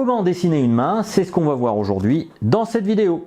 Comment dessiner une main? C'est ce qu'on va voir aujourd'hui dans cette vidéo.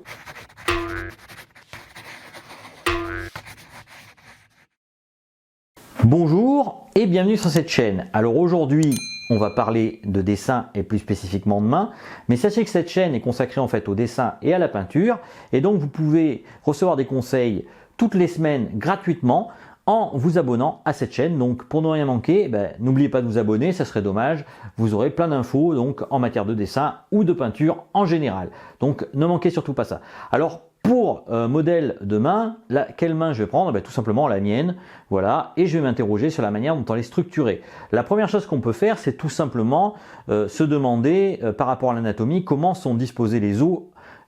Bonjour et bienvenue sur cette chaîne. Alors aujourd'hui, on va parler de dessin et plus spécifiquement de main, mais sachez que cette chaîne est consacrée en fait au dessin et à la peinture, et donc vous pouvez recevoir des conseils toutes les semaines gratuitement en vous abonnant à cette chaîne. Donc pour ne rien manquer, n'oubliez pas de vous abonner, ça serait dommage. Vous aurez plein d'infos donc en matière de dessin ou de peinture en général. Donc ne manquez surtout pas ça. Alors pour modèle de main, quelle main je vais prendre? Tout simplement la mienne, voilà, et je vais m'interroger sur la manière dont elle est structurée. La première chose qu'on peut faire, c'est tout simplement se demander par rapport à l'anatomie comment sont disposés les os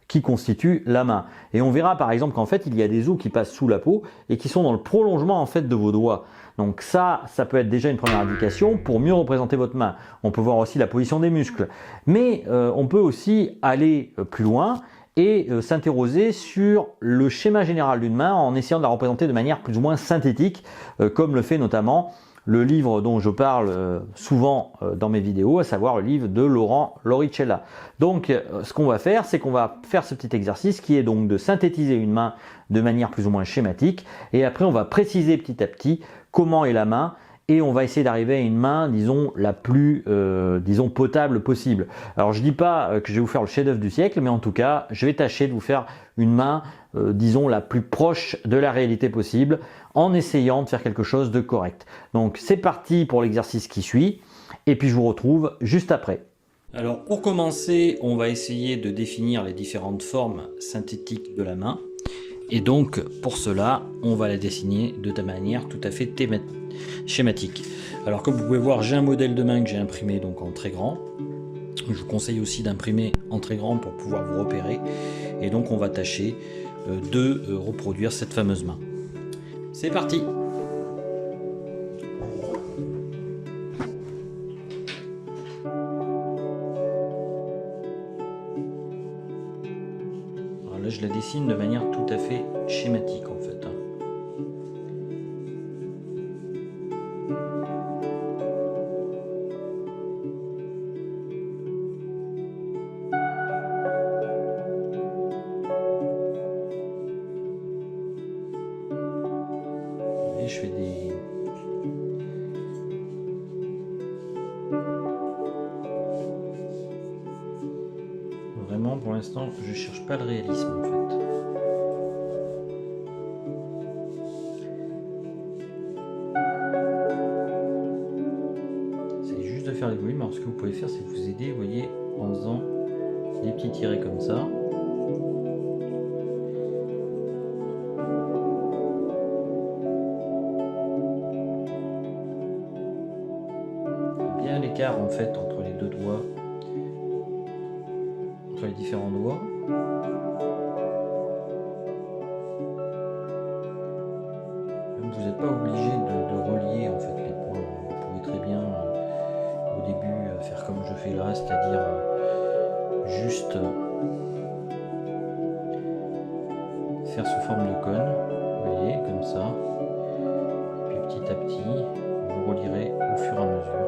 qui constituent la main. Et on verra par exemple qu'en fait il y a des os qui passent sous la peau et qui sont dans le prolongement en fait de vos doigts. Donc ça peut être déjà une première indication pour mieux représenter votre main. On peut voir aussi la position des muscles. Mais on peut aussi aller plus loin et s'interroger sur le schéma général d'une main en essayant de la représenter de manière plus ou moins synthétique, comme le fait notamment le livre dont je parle souvent dans mes vidéos, à savoir le livre de Laurent Lauricella. Donc ce qu'on va faire, c'est qu'on va faire ce petit exercice qui est donc de synthétiser une main de manière plus ou moins schématique, et après on va préciser petit à petit comment est la main, et on va essayer d'arriver à une main, disons, la plus potable possible. Alors je dis pas que je vais vous faire le chef-d'œuvre du siècle, mais en tout cas, je vais tâcher de vous faire une main, disons, la plus proche de la réalité possible, en essayant de faire quelque chose de correct. Donc c'est parti pour l'exercice qui suit, et puis je vous retrouve juste après. Alors pour commencer, on va essayer de définir les différentes formes synthétiques de la main. Et donc pour cela, on va la dessiner de manière tout à fait schématique. Alors comme vous pouvez voir, j'ai un modèle de main que j'ai imprimé donc en très grand. Je vous conseille aussi d'imprimer en très grand pour pouvoir vous repérer. Et donc on va tâcher de reproduire cette fameuse main. C'est parti! Alors là je la dessine de manière tout à fait schématique en fait. Je fais des... Vraiment, pour l'instant, je cherche pas le réalisme en fait. C'est juste de faire les volumes. Alors ce que vous pouvez faire, c'est vous aider, vous voyez, en faisant des petits tirets comme ça. Bien l'écart en fait entre les deux doigts, entre les différents doigts. Même vous n'êtes pas obligé de relier en fait les points. Vous pouvez très bien au début faire comme je fais là, c'est-à-dire juste faire sous forme de cône, vous voyez, comme ça. Et puis petit à petit, vous relierez au fur et à mesure.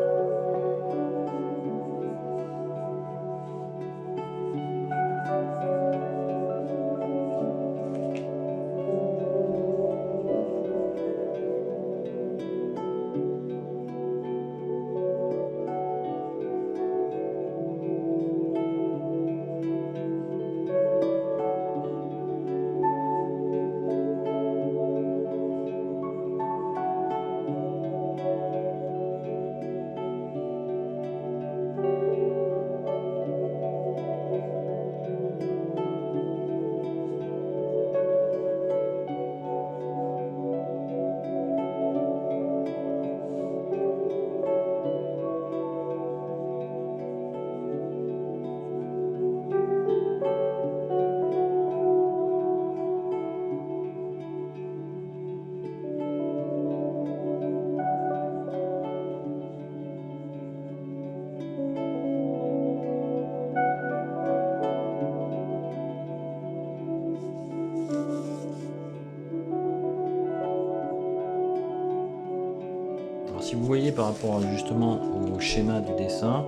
Si vous voyez par rapport justement au schéma du dessin,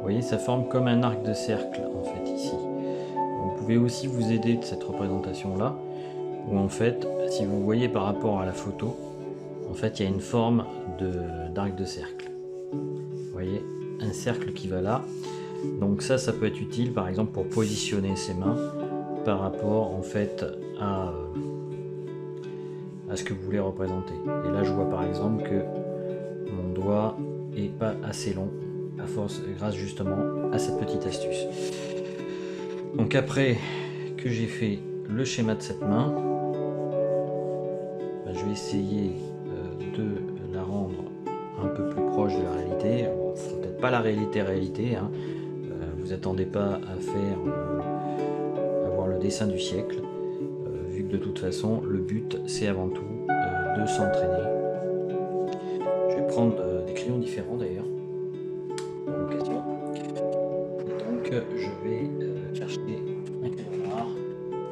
voyez, ça forme comme un arc de cercle en fait ici. Vous pouvez aussi vous aider de cette représentation là, où en fait, si vous voyez par rapport à la photo, en fait il y a une forme d'arc de cercle. Vous voyez, un cercle qui va là. Donc ça peut être utile par exemple pour positionner ses mains par rapport en fait à ce que vous voulez représenter. Et là je vois par exemple que mon doigt est pas assez long à force, grâce justement à cette petite astuce. Donc après que j'ai fait le schéma de cette main, je vais essayer de la rendre un peu plus proche de la réalité. Peut-être pas la réalité, hein. Vous attendez pas à faire avoir le dessin du siècle, vu que de toute façon le but c'est avant tout de s'entraîner. Je vais prendre des crayons différents d'ailleurs pour l'occasion. Donc je vais chercher un crayon noir.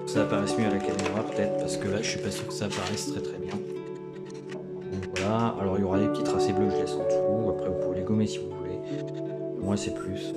Ça apparaisse mieux à la caméra peut-être, parce que là je suis pas sûr que ça apparaisse très bien. Donc voilà, alors il y aura des petits tracés bleus que je laisse en dessous, après vous pouvez les gommer si vous voulez. Moi c'est plus...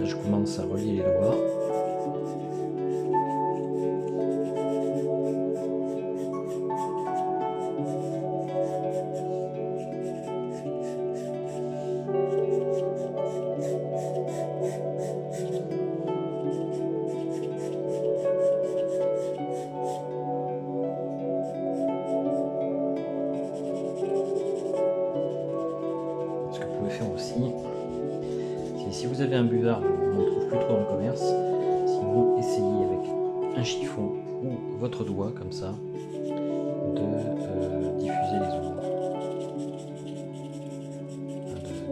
Je commence à relier les doigts. Ce que vous pouvez faire aussi, si vous avez un buvard, on ne trouve plus trop dans le commerce, sinon essayez avec un chiffon ou votre doigt comme ça de diffuser les ombres,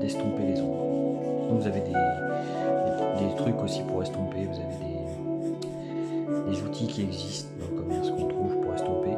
d'estomper les ombres. Donc vous avez des trucs aussi pour estomper, vous avez des outils qui existent dans le commerce qu'on trouve pour estomper.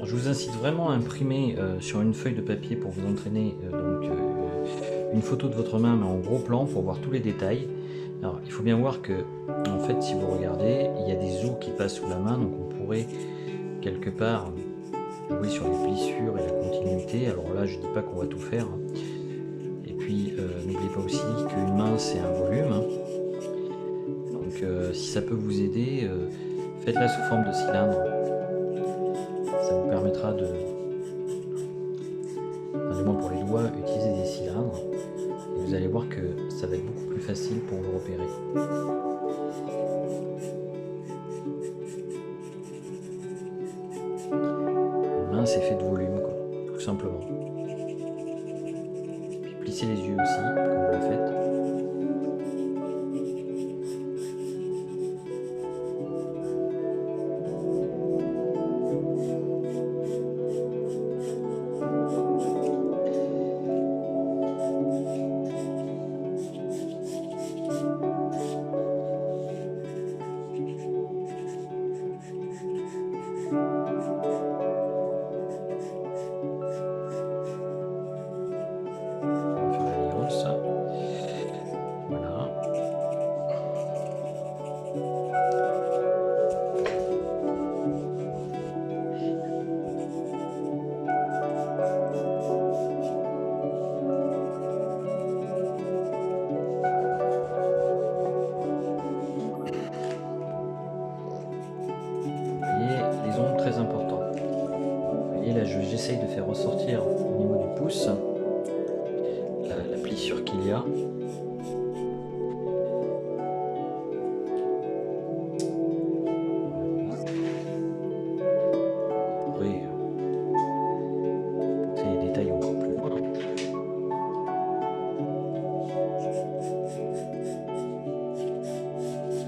Je vous incite vraiment à imprimer sur une feuille de papier pour vous entraîner une photo de votre main mais en gros plan pour voir tous les détails. Alors il faut bien voir que en fait si vous regardez il y a des os qui passent sous la main, donc on pourrait quelque part jouer sur les plissures et la continuité. Alors là je dis pas qu'on va tout faire, et puis n'oubliez pas aussi qu'une main c'est un volume, donc si ça peut vous aider, faites-la sous forme de cylindre. Ça vous permettra de, du moins pour les doigts, utiliser des cylindres. Et vous allez voir que ça va être beaucoup plus facile pour vous repérer. Une main, c'est fait de volume, quoi, tout simplement. Puis plissez les yeux aussi, comme vous le faites. Et là, j'essaye de faire ressortir au niveau du pouce la plissure qu'il y a. Après, c'est des détails encore plus loin.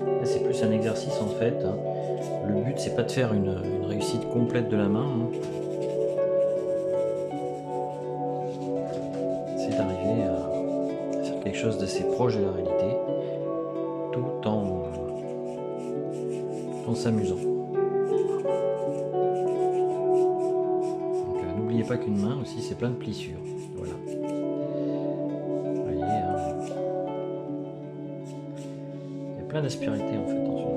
Là, c'est plus un exercice en fait. Le but, c'est pas de faire une réussite complète de la main. C'est d'arriver à faire quelque chose d'assez proche de la réalité, tout en s'amusant. Donc n'oubliez pas qu'une main aussi, c'est plein de plissures. Voilà. Vous voyez, il y a plein d'aspérités en fait dans ce main.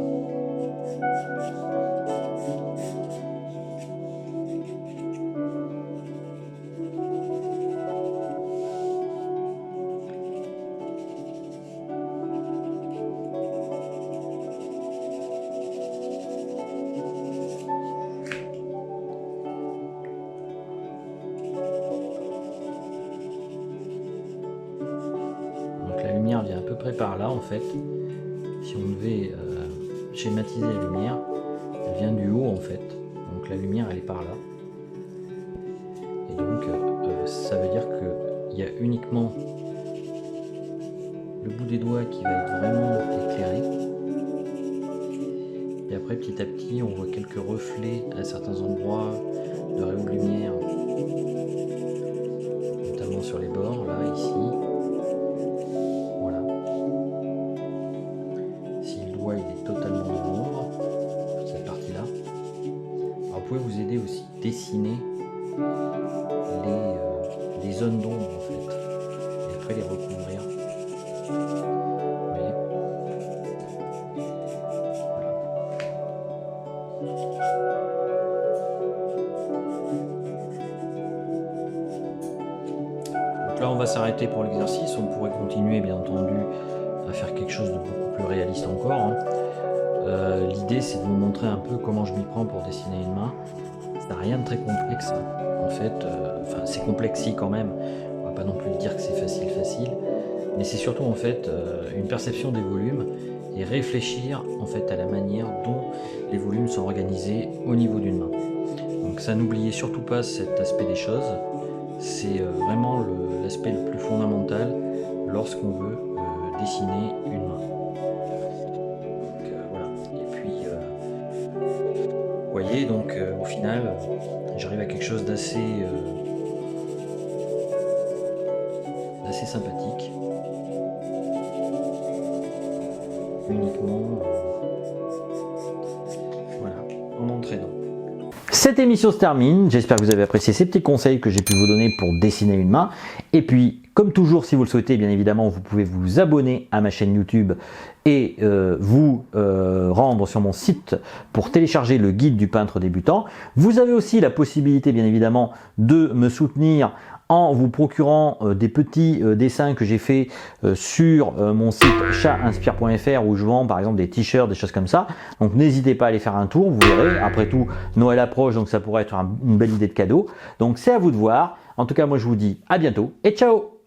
La lumière vient à peu près par là en fait. Si on devait schématiser la lumière, elle vient du haut en fait. Donc la lumière elle est par là. Et donc ça veut dire qu'il y a uniquement le bout des doigts qui va être vraiment éclairé. Et après petit à petit on voit quelques reflets à certains endroits de rayons de lumière. Notamment sur les bords, là, ici. Il est totalement dans l'ombre, cette partie-là. Alors vous pouvez vous aider aussi, dessiner les zones d'ombre en fait, et après les recouvrir. Vous voyez, donc là on va s'arrêter pour l'exercice. On pourrait continuer bien entendu à faire quelque chose de beaucoup plus réaliste encore. L'idée c'est de vous montrer un peu comment je m'y prends pour dessiner une main. Ça n'a rien de très complexe en fait, enfin c'est complexe si quand même, on va pas non plus dire que c'est facile, mais c'est surtout en fait une perception des volumes et réfléchir en fait à la manière dont les volumes sont organisés au niveau d'une main. Donc ça, n'oubliez surtout pas cet aspect des choses, c'est vraiment l'aspect le plus fondamental lorsqu'on veut dessiner une main. Vous voyez, donc au final, j'arrive à quelque chose d'assez sympathique. Uniquement voilà, en entraînant. Cette émission se termine. J'espère que vous avez apprécié ces petits conseils que j'ai pu vous donner pour dessiner une main. Et puis, comme toujours, si vous le souhaitez, bien évidemment, vous pouvez vous abonner à ma chaîne YouTube et vous rendre sur mon site pour télécharger le guide du peintre débutant. Vous avez aussi la possibilité, bien évidemment, de me soutenir en vous procurant des petits dessins que j'ai fait sur mon site chatinspire.fr où je vends par exemple des t-shirts, des choses comme ça. Donc n'hésitez pas à aller faire un tour, vous verrez. Après tout, Noël approche, donc ça pourrait être une belle idée de cadeau. Donc c'est à vous de voir. En tout cas, moi je vous dis à bientôt et ciao!